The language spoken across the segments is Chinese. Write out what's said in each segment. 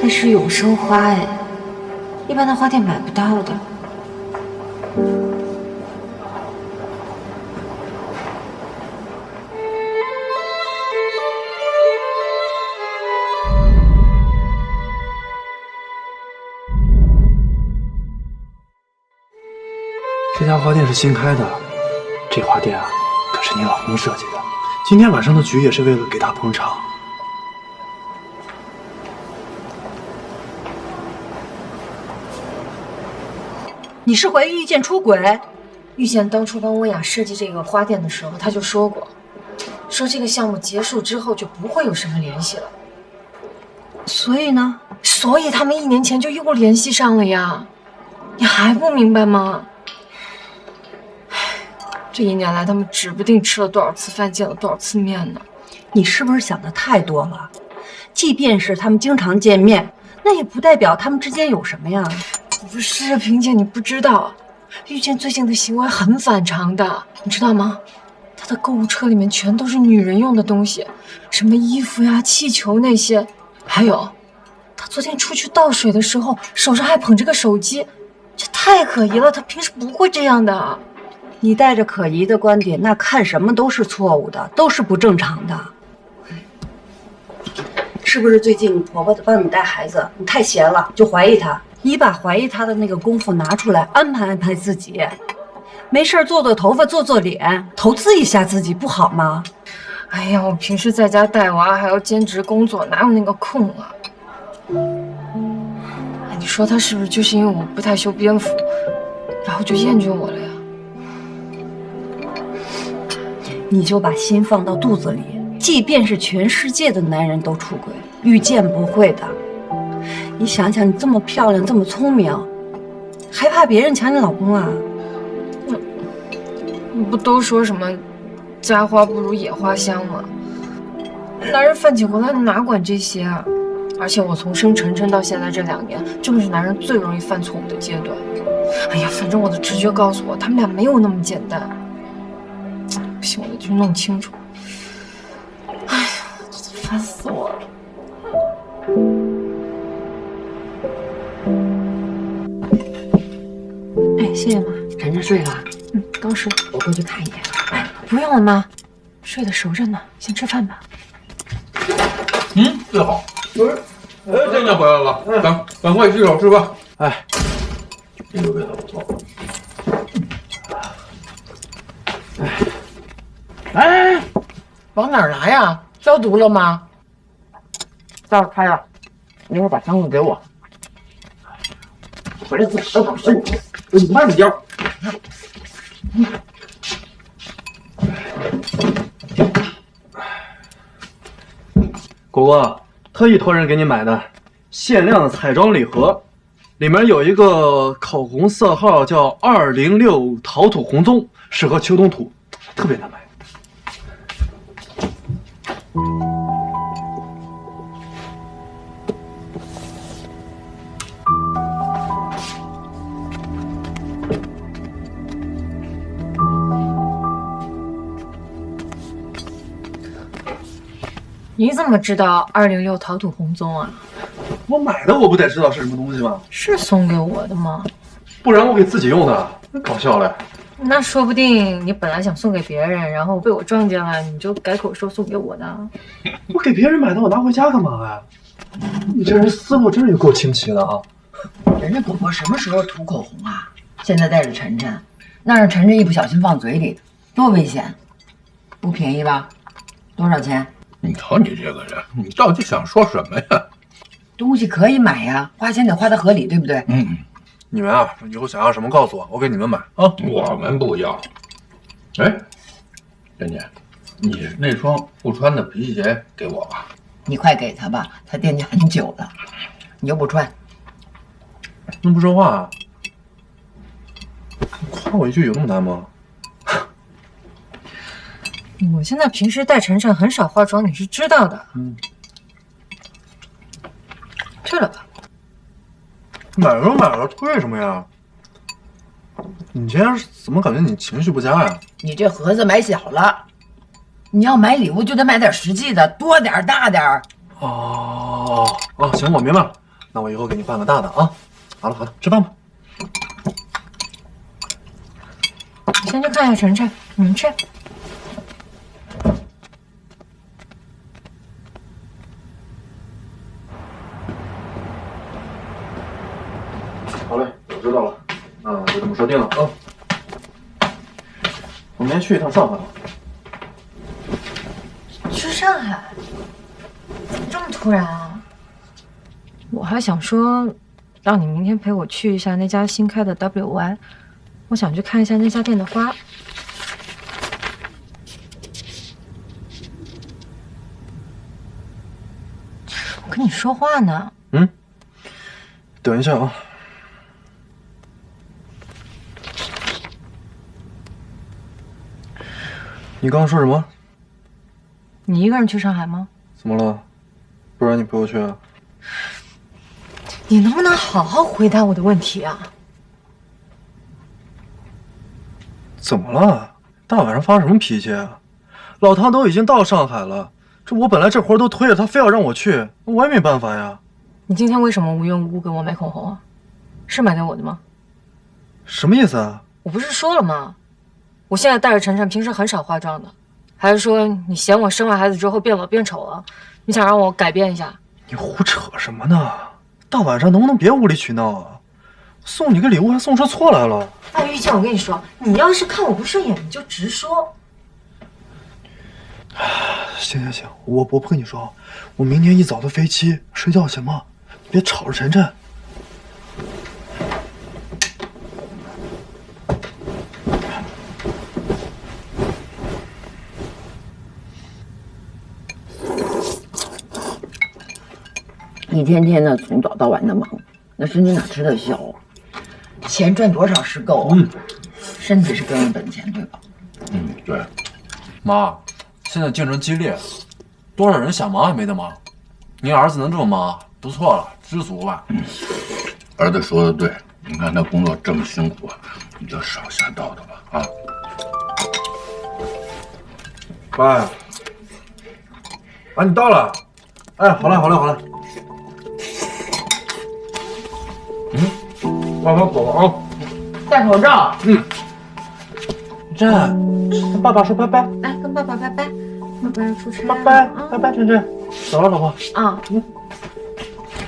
这是永生花哎，一般的花店买不到的。这家花店是新开的，这花店啊，可是你老公设计的。今天晚上的局也是为了给他捧场。你是怀疑遇见出轨？遇见当初帮温雅设计这个花店的时候，他就说过，说这个项目结束之后就不会有什么联系了。所以呢？所以他们1年前就又联系上了呀。你还不明白吗？这1年来，他们指不定吃了多少次饭，见了多少次面呢。你是不是想的太多了？即便是他们经常见面，那也不代表他们之间有什么呀。不是，萍姐，你不知道，遇见最近的行为很反常的，你知道吗？他的购物车里面全都是女人用的东西，什么衣服呀、气球那些，还有，他昨天出去倒水的时候，手上还捧着个手机，这太可疑了，他平时不会这样的。你带着可疑的观点，那看什么都是错误的，都是不正常的。是不是最近你婆婆帮你带孩子，你太闲了就怀疑她？你把怀疑她的那个功夫拿出来，安排安排自己，没事做做头发，做做脸，投资一下自己，不好吗？哎呀，我平时在家带娃，还要兼职工作，哪有那个空啊？哎，你说他是不是就是因为我不太修边幅，然后就厌倦我了呀？你就把心放到肚子里，即便是全世界的男人都出轨，遇见不会的。你想想，你这么漂亮，这么聪明，还怕别人抢你老公啊？不都说什么家花不如野花香吗？男人犯起活来哪管这些啊？而且我从生晨晨到现在这2年，正是男人最容易犯错误的阶段。哎呀，反正我的直觉告诉我，他们俩没有那么简单。不行，我得去弄清楚。哎呀，烦死我了！哎，谢谢妈。晨晨睡了？刚睡。我过去看一眼。哎，不用了妈，睡得熟着呢，先吃饭吧。最好。甜甜回来了，赶快洗手吃饭。哎，这个味道不错。哎，往哪儿拿呀？消毒了吗？待会儿开了，一会儿把箱子给我。回来自己找事，你慢点。果果特意托人给你买的限量的彩妆礼盒，里面有一个口红色号叫206陶土红棕，适合秋冬土，特别难买。你怎么知道206陶土红棕啊？我买的我不得知道是什么东西吗？是送给我的吗？不然我给自己用的，搞笑了。那说不定你本来想送给别人，然后被我撞见了，你就改口说送给我的。我给别人买的，我拿回家干嘛呀？你这人思路真是够清奇的啊！人家果果什么时候涂口红啊？现在带着晨晨，那让晨晨一不小心放嘴里，多危险！不便宜吧？多少钱？你瞧你这个人，你到底想说什么呀？东西可以买呀，花钱得花得合理，对不对？你们啊，以后想要什么告诉我，我给你们买啊。我们不要。哎，珍姐，你那双不穿的皮鞋给我吧。你快给他吧，他惦记很久了。你又不穿，那不说话啊？夸我一句有那么难吗？我现在平时带晨晨很少化妆，你是知道的。退了吧。买都买了，退什么呀？你今天怎么感觉你情绪不佳呀？你这盒子买小了，你要买礼物就得买点实际的，多点大点。哦，行，我明白了。那我以后给你办个大的啊。好了好了，吃饭吧。我先去看一下晨晨，你们吃。好嘞，我知道了，那就这么说定了啊。我明天去一趟上海。去上海？怎么这么突然啊？我还想说，让你明天陪我去一下那家新开的 WY， 我想去看一下那家店的花。我跟你说话呢。嗯，等一下啊。你刚刚说什么？你一个人去上海吗？怎么了？不然你陪我去啊？你能不能好好回答我的问题啊？怎么了？大晚上发什么脾气啊？老唐都已经到上海了，我本来这活都推了，他非要让我去，我也没办法呀。你今天为什么无缘无故给我买口红啊？是买给我的吗？什么意思啊？我不是说了吗？我现在带着晨晨，平时很少化妆的，还是说你嫌我生完孩子之后变老变丑了，你想让我改变一下？你胡扯什么呢？大晚上能不能别无理取闹啊？送你个礼物还送出错来了。哎，玉倩，我跟你说，你要是看我不顺眼，你就直说。行行行，我不跟你说，我明天一早的飞机，睡觉行吗？别吵着晨晨。一天天的从早到晚的忙，那身体哪吃得消啊？钱赚多少是够啊？身体是个人本钱，对吧？对。妈，现在竞争激烈，多少人想忙也没得忙。您儿子能这么忙，不错了，知足吧。儿子说的对，你看他工作这么辛苦，你就少瞎叨叨吧啊。爸呀，啊，你到了。哎，好嘞好嘞好嘞。慢慢走啊，戴口罩。这，跟爸爸说拜拜。哎，跟爸爸拜拜，爸爸要出差。拜拜拜拜，晨晨，走了，老婆。啊，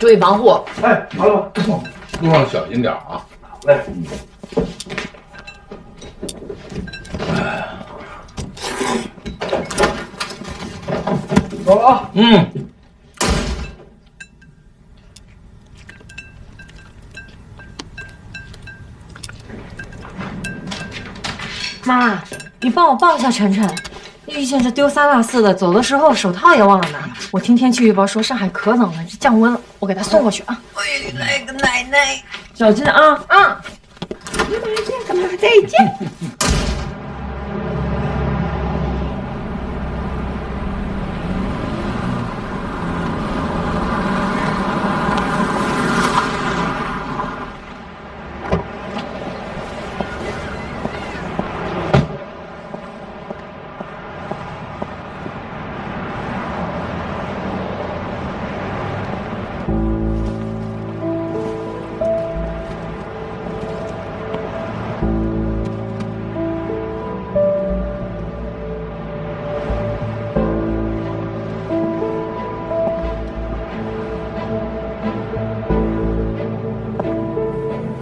注意防护。哎，好了吧。路上小心点啊。来。走了啊。妈，你帮我抱一下晨晨。玉倩这丢三落四的，走的时候手套也忘了拿。我听天气预报说上海可冷了，这降温了，我给他送过去啊。哎，来个奶奶，小心啊！干嘛再见？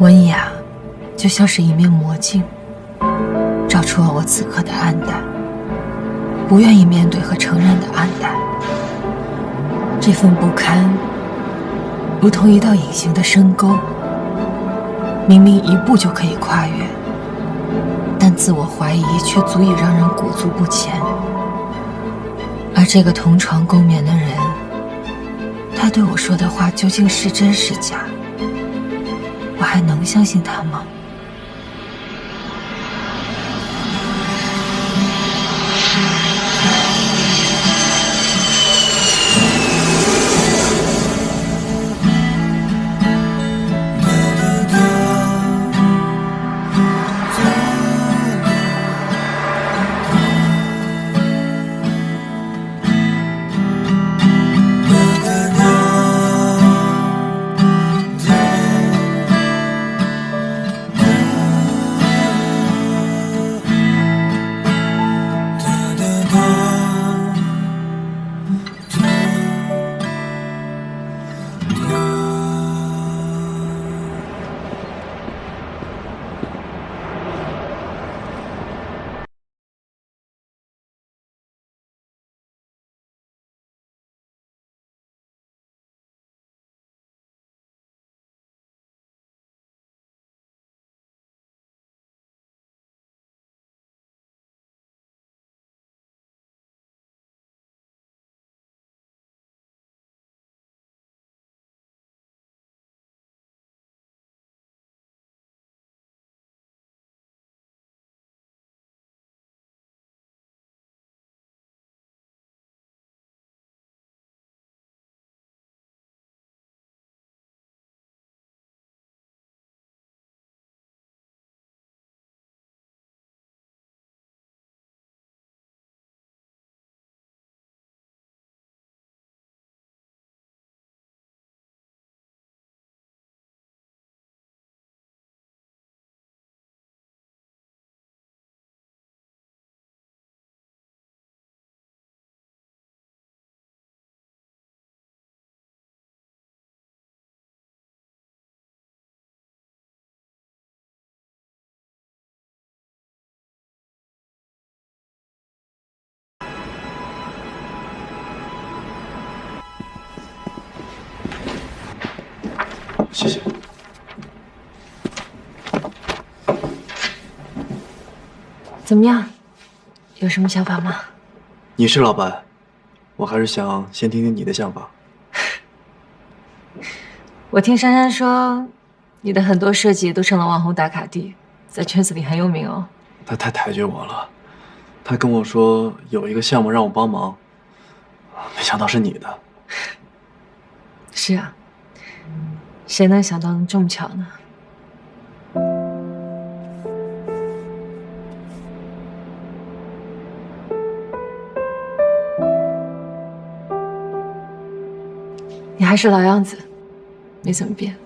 温雅就像是一面魔镜，照出了我此刻的黯淡，不愿意面对和承认的黯淡。这份不堪，如同一道隐形的深沟，明明一步就可以跨越，但自我怀疑却足以让人裹足不前。而这个同床共眠的人，他对我说的话究竟是真是假？我还能相信他吗？谢谢。怎么样？有什么想法吗？你是老板，我还是想先听听你的想法。我听珊珊说，你的很多设计都成了网红打卡地，在圈子里很有名哦。他太抬举我了，他跟我说有一个项目让我帮忙，没想到是你的。是啊，谁能想到能这么巧呢？你还是老样子，没怎么变。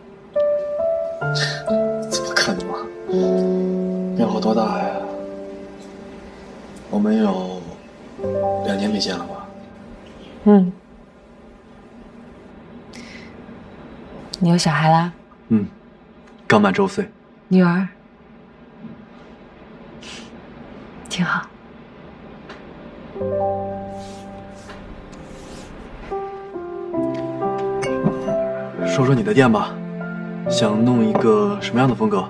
怎么可能啊？变化多大呀？我们有2年没见了吧？嗯。你有小孩啦？刚满周岁。女儿？挺好。说说你的店吧，想弄一个什么样的风格？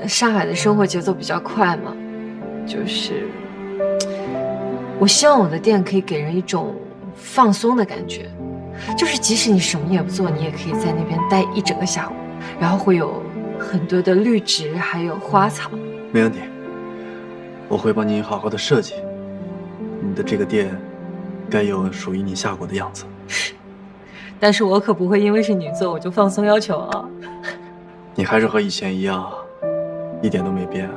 上海的生活节奏比较快嘛，就是我希望我的店可以给人一种放松的感觉，就是即使你什么也不做，你也可以在那边待一整个下午，然后会有很多的绿植，还有花草。没问题，我会帮你好好的设计。你的这个店该有属于你夏果的样子。但是我可不会因为是女做我就放松要求啊。你还是和以前一样，一点都没变。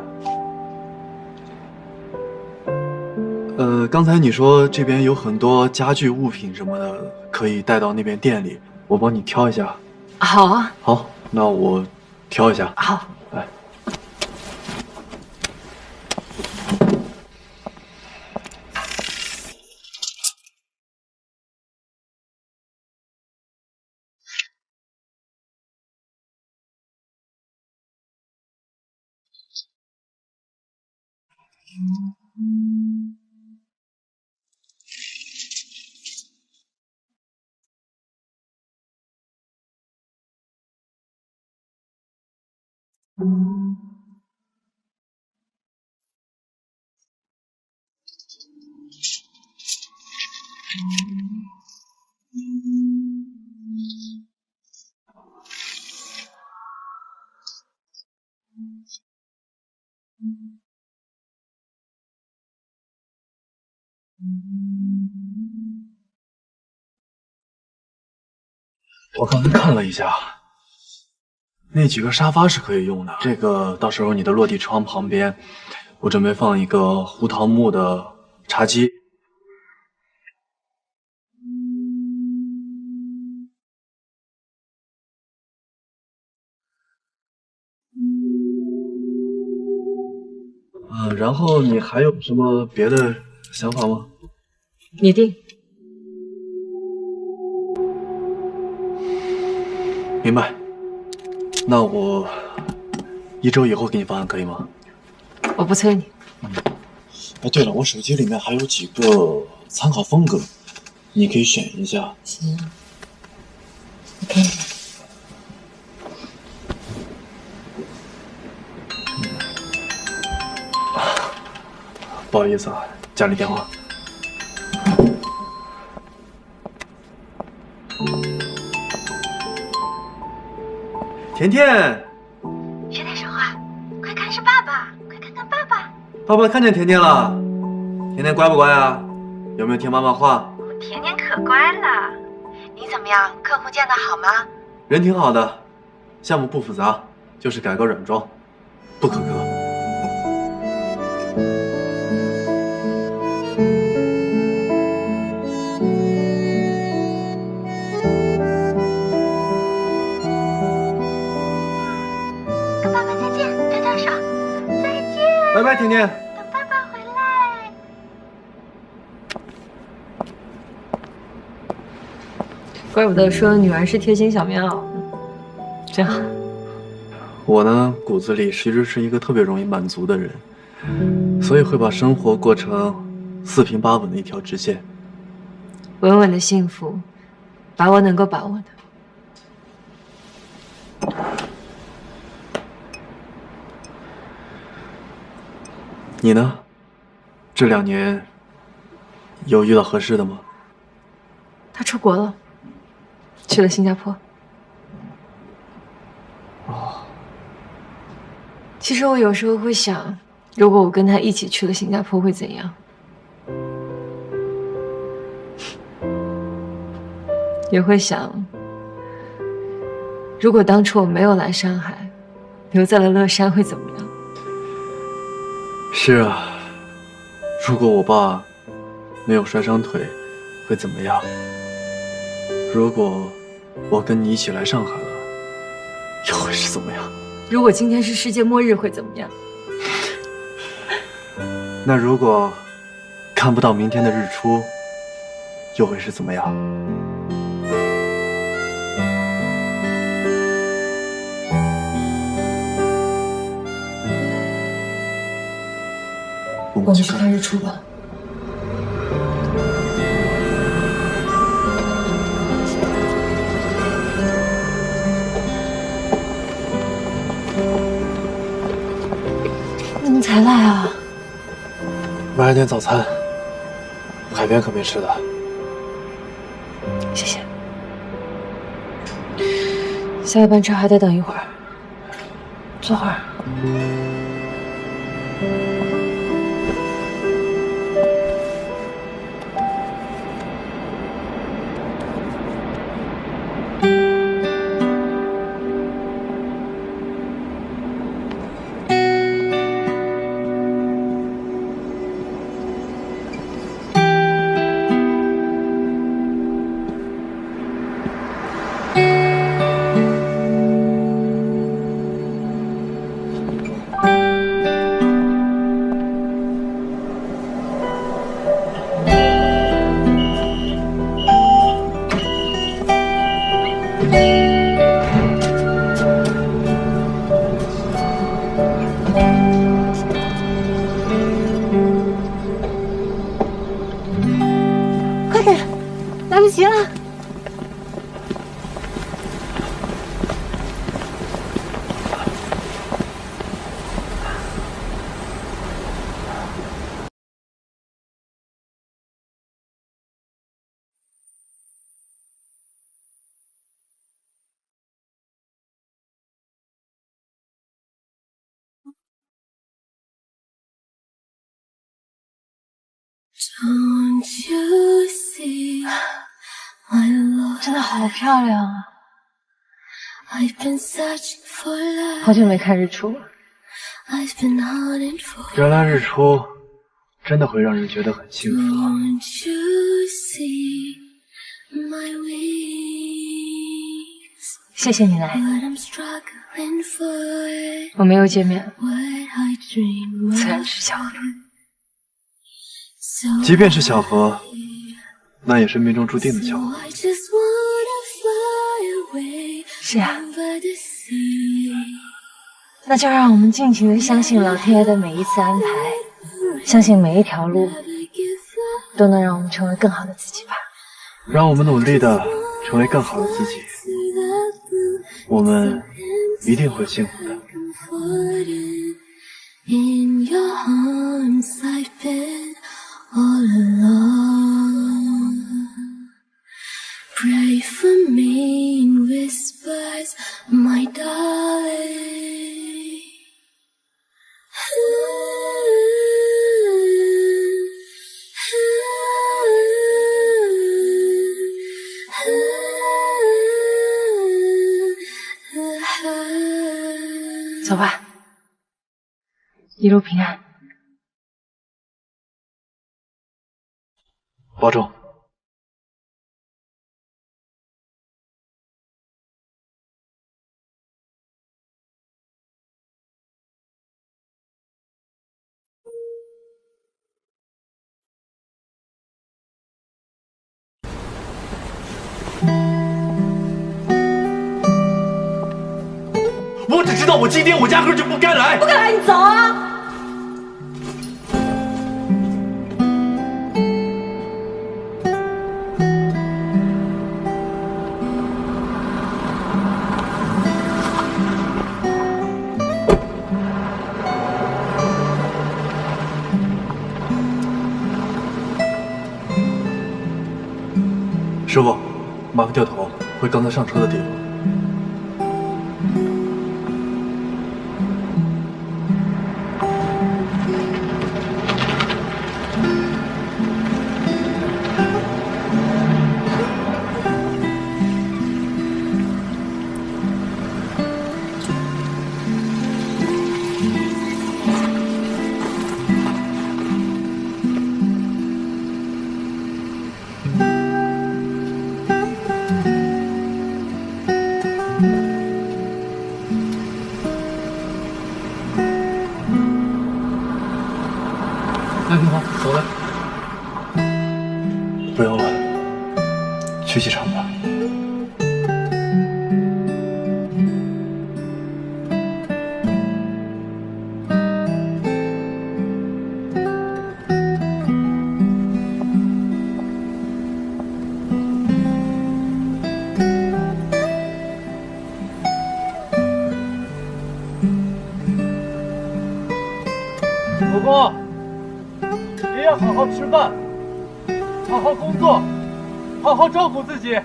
刚才你说这边有很多家具物品什么的，可以带到那边店里，我帮你挑一下。好啊。好，那我挑一下。好。来。我刚才看了一下，那几个沙发是可以用的。这个到时候你的落地窗旁边，我准备放一个胡桃木的茶几。然后你还有什么别的想法吗？你定。明白。那我1周以后给你方案，可以吗？我不催你。哎，对了，我手机里面还有几个参考风格，你可以选一下。行。我看看。不好意思啊，家里电话。甜甜，谁在说话？快看，是爸爸！快看看爸爸！爸爸看见甜甜了。甜甜乖不乖啊？有没有听妈妈话？甜甜可乖了。你怎么样？客户见得好吗？人挺好的，项目不复杂，就是改个软装，不苛刻。跟爸爸再见，招招手，再见。拜拜，甜甜。等爸爸回来。怪不得说女儿是贴心小棉袄，真好。我呢，骨子里其实是一个特别容易满足的人，所以会把生活过成4平8稳的一条直线。稳稳的幸福，把握能够把握的。你呢？这2年有遇到合适的吗？他出国了，去了新加坡。哦，其实我有时候会想，如果我跟他一起去了新加坡会怎样？也会想，如果当初我没有来上海，留在了乐山会怎么样？是啊，如果我爸没有摔伤腿，会怎么样？如果我跟你一起来上海了，又会是怎么样？如果今天是世界末日会怎么样？那如果看不到明天的日出，又会是怎么样？我们去看日出吧。你们才来啊？买了点早餐，海边可没吃的。谢谢。下一班车还得等一会儿，坐会儿。快点，来不及了。真的好漂亮啊！好久没看日出了。原来日出真的会让人觉得很幸福。谢谢你来，我们又见面了，自然是巧合。即便是巧合，那也是命中注定的巧合。是啊，那就让我们尽情的相信老天爷的每一次安排，相信每一条路都能让我们成为更好的自己吧。让我们努力的成为更好的自己，我们一定会幸福的。In your arms I've been all along. Pray for me in whispers, my darling.走吧，一路平安。保重。我只知道我今天我压根就不该来。不该来，你走啊！师傅，马上掉头回刚才上车的地方。来，平华，走了。不用了，去机场吧。老公，也要好好吃饭，好好工作，好好照顾自己。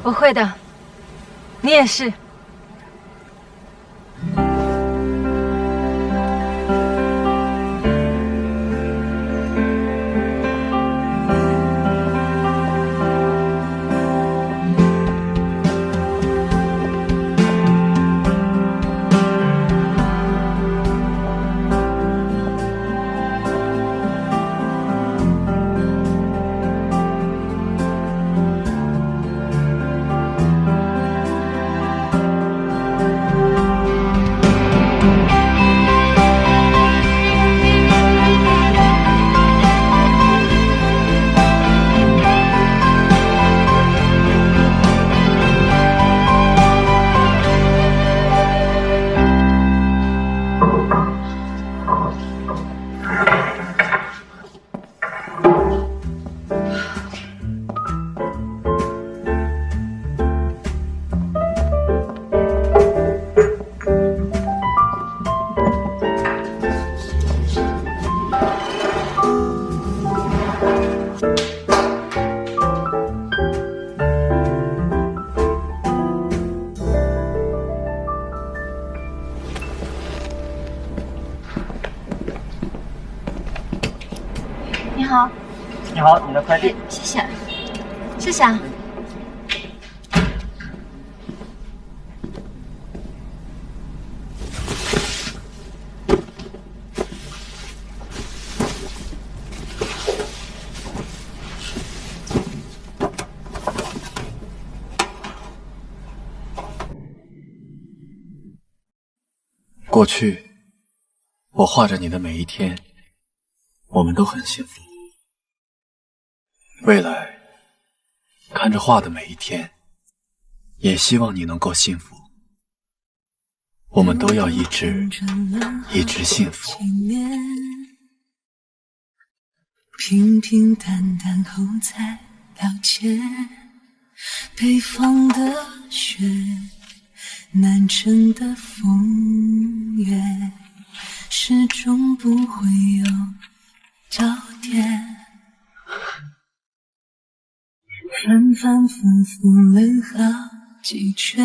我会的，你也是。你好，你好，你的快递。谢谢，谢谢啊。过去，我画着你的每一天，我们都很幸福。未来，看着画的每一天，也希望你能够幸福。我们都要一直幸福。平平淡淡后再了解，北方的雪，南城的风月，始终不会有交点。反反复复了好几圈，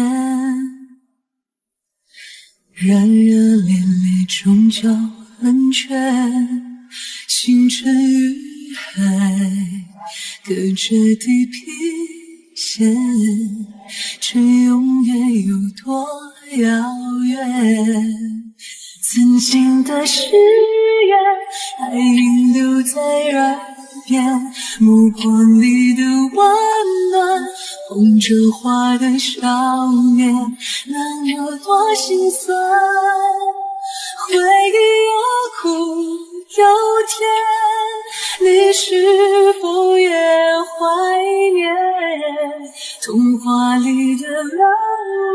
热热烈烈终究冷却，星辰与海隔着地平线，这永远有多遥远？曾经的誓言还遗留在耳边，目光里的温暖，红着花的少年，能有多心酸？回忆有苦有甜，你是否也怀念童话里的浪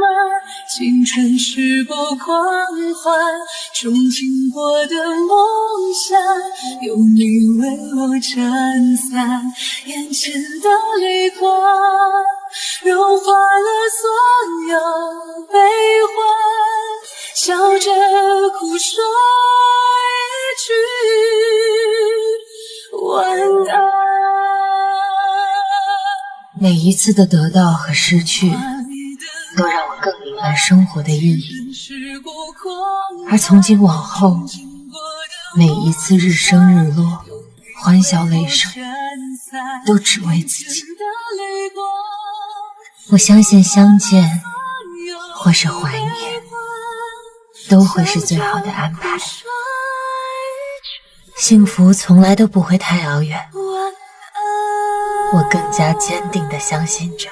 漫？青春是否狂欢？憧憬过的梦想，有你为我撑伞，眼前的泪光融化了所有悲欢，笑着哭说一句晚安。每一次的得到和失去，都让我更明白生活的意义。而从今往后，每一次日升日落，欢笑泪生，都只为自己。我相信相见，或是怀念，都会是最好的安排。幸福从来都不会太遥远，我更加坚定地相信着。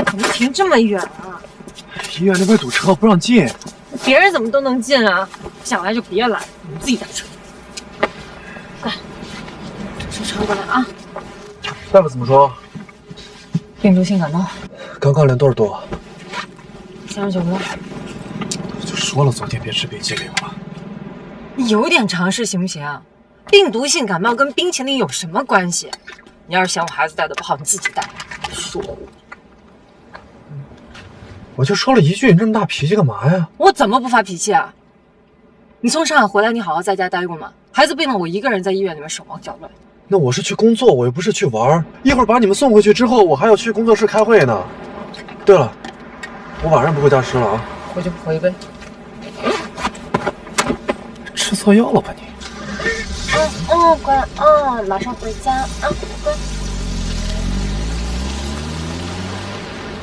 怎么停这么远啊？医院那边堵车不让进。别人怎么都能进啊？不想来就别来，你们自己打车。来，手传过来啊。大夫怎么说？病毒性感冒。刚刚量多少度？39度。就说了昨天别吃冰淇淋了。你有点常识行不行？病毒性感冒跟冰淇淋有什么关系？你要是嫌我孩子带的不好，你自己带。说我。我就说了一句，你这么大脾气干嘛呀？我怎么不发脾气啊？你从上海回来，你好好在家待过吗？孩子病了，我一个人在医院里面手忙脚乱。那我是去工作，我又不是去玩。一会儿把你们送回去之后，我还要去工作室开会呢。对了，我晚上不回家吃了啊。回去喝一杯。吃错药了吧你？乖，马上回家啊，乖。